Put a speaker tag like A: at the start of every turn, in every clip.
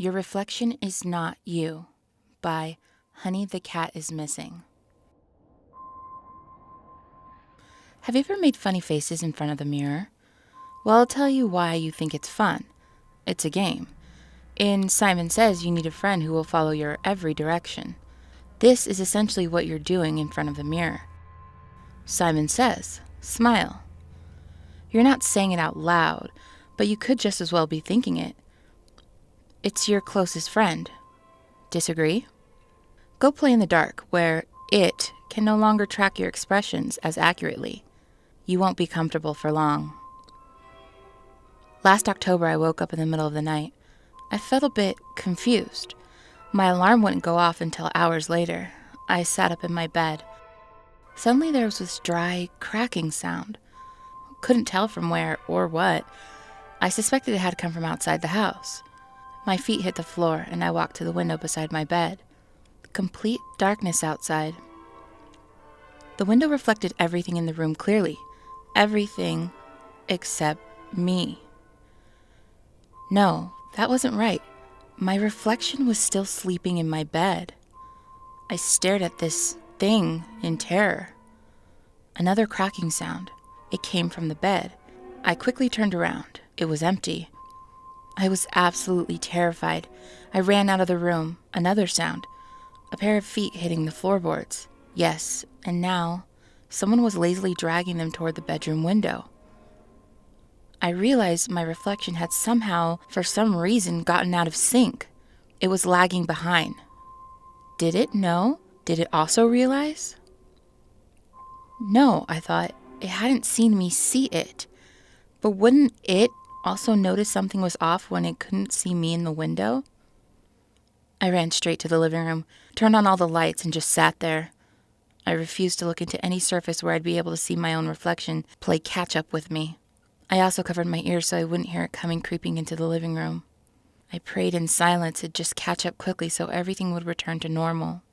A: Your Reflection Is Not You by HoneyTheCatIsMissing. Have you ever made funny faces in front of the mirror? Well, I'll tell you why you think it's fun. It's a game. In Simon Says, you need a friend who will follow your every direction. This is essentially what you're doing in front of the mirror. Simon says, smile. You're not saying it out loud, but you could just as well be thinking it. It's your closest friend. Disagree? Go play in the dark, where it can no longer track your expressions as accurately. You won't be comfortable for long. Last October, I woke up in the middle of the night. I felt a bit confused. My alarm wouldn't go off until hours later. I sat up in my bed. Suddenly there was this dry, cracking sound. Couldn't tell from where or what. I suspected it had come from outside the house. My feet hit the floor, and I walked to the window beside my bed. Complete darkness outside. The window reflected everything in the room clearly. Everything except me. No, that wasn't right. My reflection was still sleeping in my bed. I stared at this thing in terror. Another cracking sound. It came from the bed. I quickly turned around. It was empty. I was absolutely terrified. I ran out of the room. Another sound. A pair of feet hitting the floorboards. Yes, and now someone was lazily dragging them toward the bedroom window. I realized my reflection had somehow, for some reason, gotten out of sync. It was lagging behind. Did it know? Did it also realize? No, I thought. It hadn't seen me see it. But wouldn't it also notice something was off when it couldn't see me in the window? I ran straight to the living room, turned on all the lights, and just sat there. I refused to look into any surface where I'd be able to see my own reflection play catch-up with me. I also covered my ears so I wouldn't hear it coming creeping into the living room. I prayed in silence it'd just catch up quickly so everything would return to normal.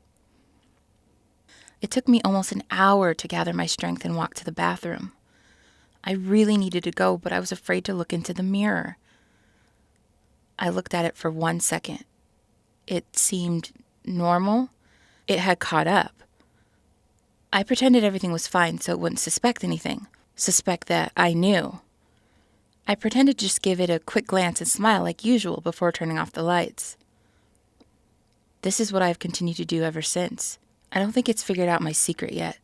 A: It took me almost an hour to gather my strength and walk to the bathroom. I really needed to go, but I was afraid to look into the mirror. I looked at it for 1 second. It seemed normal. It had caught up. I pretended everything was fine so it wouldn't suspect anything. Suspect that I knew. I pretended to just give it a quick glance and smile like usual before turning off the lights. This is what I've continued to do ever since. I don't think it's figured out my secret yet,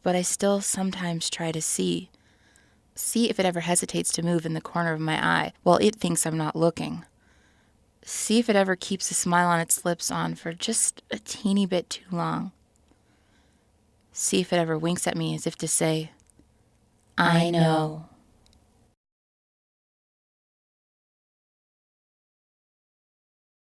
A: but I still sometimes try to see if it ever hesitates to move in the corner of my eye while it thinks I'm not looking. See if it ever keeps a smile on its lips on for just a teeny bit too long. See if it ever winks at me as if to say, I know.